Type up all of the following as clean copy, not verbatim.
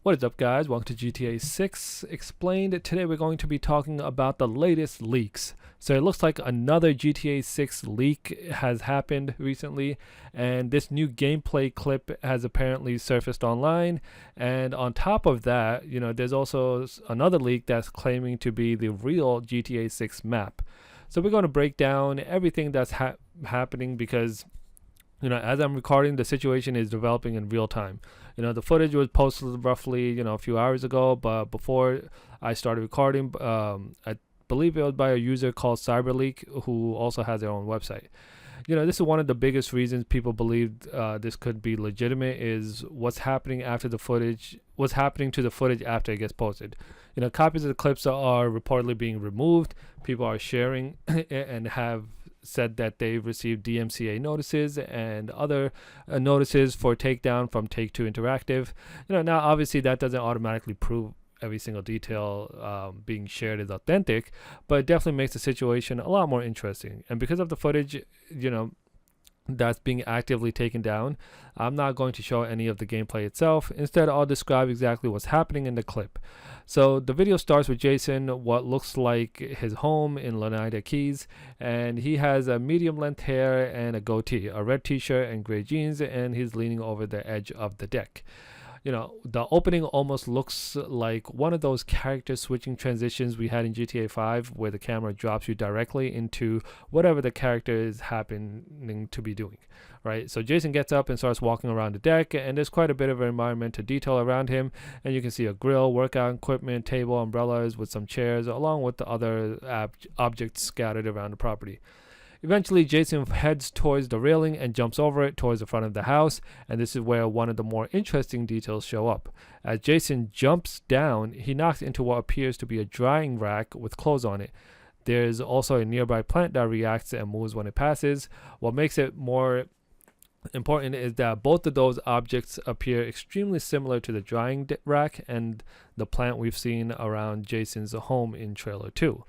What is up, guys? Welcome to GTA 6 Explained. Today we're going to be talking about the latest leaks. So it looks like another GTA 6 leak has happened recently, and this new gameplay clip has apparently surfaced online. And on top of that, there's also another leak that's claiming to be the real GTA 6 map. So we're going to break down everything that's happening because as I'm recording, the situation is developing in real time. The footage was posted roughly, a few hours ago, but before I started recording, I believe it was by a user called CyberLeak, who also has their own website. This is one of the biggest reasons people believe this could be legitimate is what's happening to the footage after it gets posted. Copies of the clips are reportedly being removed. People are sharing and have said that they've received DMCA notices and other notices for takedown from Take-Two Interactive. Now obviously that doesn't automatically prove every single detail being shared is authentic, but it definitely makes the situation a lot more interesting. And because of the footage, that's being actively taken down, I'm not going to show any of the gameplay itself. Instead, I'll describe exactly what's happening in the clip. So the video starts with Jason, what looks like his home in Oneida Keys, and he has a medium length hair and a goatee, a red t-shirt and gray jeans, and he's leaning over the edge of the deck. The opening almost looks like one of those character switching transitions we had in GTA 5 where the camera drops you directly into whatever the character is happening to be doing, right? So Jason gets up and starts walking around the deck, and there's quite a bit of environmental detail around him, and you can see a grill, workout equipment, table, umbrellas with some chairs, along with the other objects scattered around the property. Eventually, Jason heads towards the railing and jumps over it towards the front of the house, and this is where one of the more interesting details show up. As Jason jumps down, he knocks into what appears to be a drying rack with clothes on it. There's also a nearby plant that reacts and moves when it passes. What makes it more important is that both of those objects appear extremely similar to the drying rack and the plant we've seen around Jason's home in Trailer 2.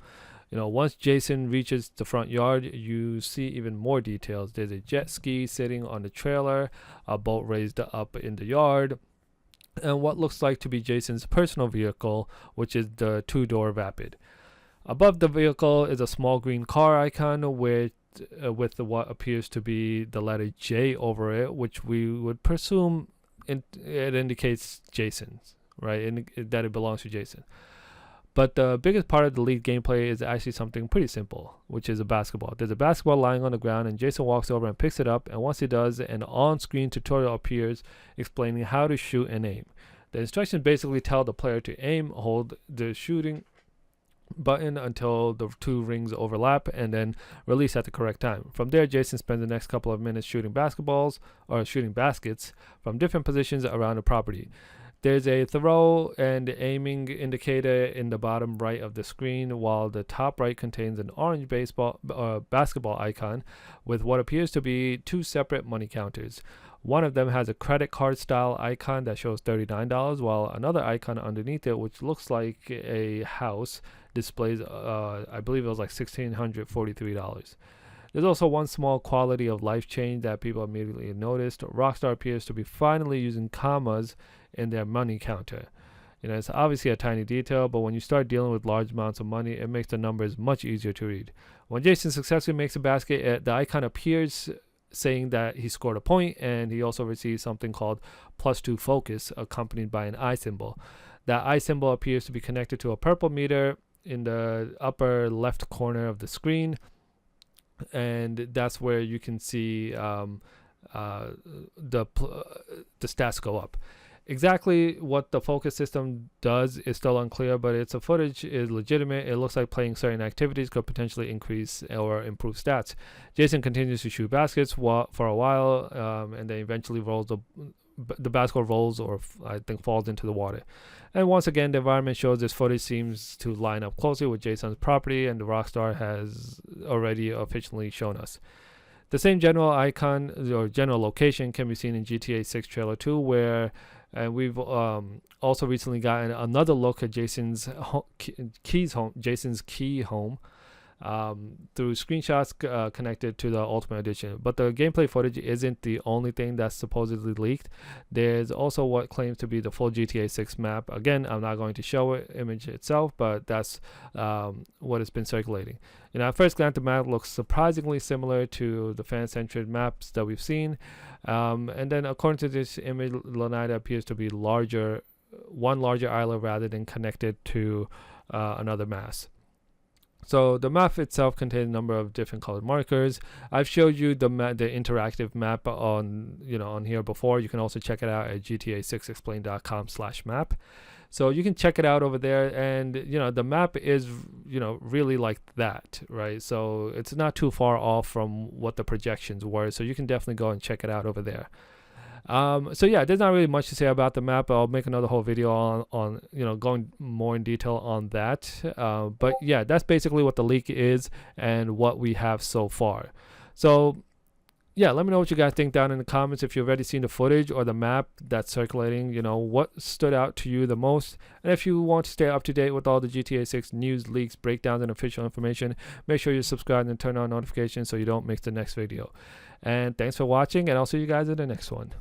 Once Jason reaches the front yard, you see even more details. There's a jet ski sitting on the trailer, a boat raised up in the yard, and what looks like to be Jason's personal vehicle, which is the two-door Rapid. Above the vehicle is a small green car icon with what appears to be the letter J over it, which we would presume it indicates Jason's, right? That it belongs to Jason. But the biggest part of the lead gameplay is actually something pretty simple, which is a basketball. There's a basketball lying on the ground, and Jason walks over and picks it up, and once he does, an on-screen tutorial appears explaining how to shoot and aim. The instructions basically tell the player to aim, hold the shooting button until the two rings overlap, and then release at the correct time. From there, Jason spends the next couple of minutes shooting baskets from different positions around the property. There's a throw and aiming indicator in the bottom right of the screen, while the top right contains an orange basketball icon with what appears to be two separate money counters. One of them has a credit card style icon that shows $39, while another icon underneath it, which looks like a house, displays I believe it was like $1,643. There's also one small quality of life change that people immediately noticed. Rockstar appears to be finally using commas in their money counter. It's obviously a tiny detail, but when you start dealing with large amounts of money, it makes the numbers much easier to read. When Jason successfully makes a basket, the icon appears saying that he scored a point, and he also receives something called +2 focus, accompanied by an eye symbol. That eye symbol appears to be connected to a purple meter in the upper left corner of the screen, and that's where you can see the stats go up. Exactly what the focus system does is still unclear, but its footage is legitimate. It looks like playing certain activities could potentially increase or improve stats. Jason continues to shoot baskets for a while, and then eventually the basketball rolls, or I think falls into the water. And once again, the environment shows this footage seems to line up closely with Jason's property, and the Rockstar has already officially shown us. The same general icon or general location can be seen in GTA 6 Trailer 2, where we've also recently gotten another look at Jason's key home. through screenshots connected to the Ultimate Edition. But the gameplay footage isn't the only thing that's supposedly leaked. There's also what claims to be the full GTA 6 map. Again, I'm not going to show it image itself, but that's what has been circulating. At first glance, the map looks surprisingly similar to the fan-centered maps that we've seen. And then according to this image, Lanai appears to be one larger island rather than connected to another mass. So the map itself contains a number of different colored markers. I've showed you the interactive map on here before. You can also check it out at gta6explained.com/map. So you can check it out over there, and the map is really like that, right? So it's not too far off from what the projections were. So you can definitely go and check it out over there. So yeah, there's not really much to say about the map. I'll make another whole video on going more in detail on that. But yeah, that's basically what the leak is and what we have so far. So yeah, let me know what you guys think down in the comments. If you've already seen the footage or the map that's circulating, what stood out to you the most. And if you want to stay up to date with all the GTA 6 news, leaks, breakdowns, and official information, make sure you subscribe and turn on notifications so you don't miss the next video. And thanks for watching, and I'll see you guys in the next one.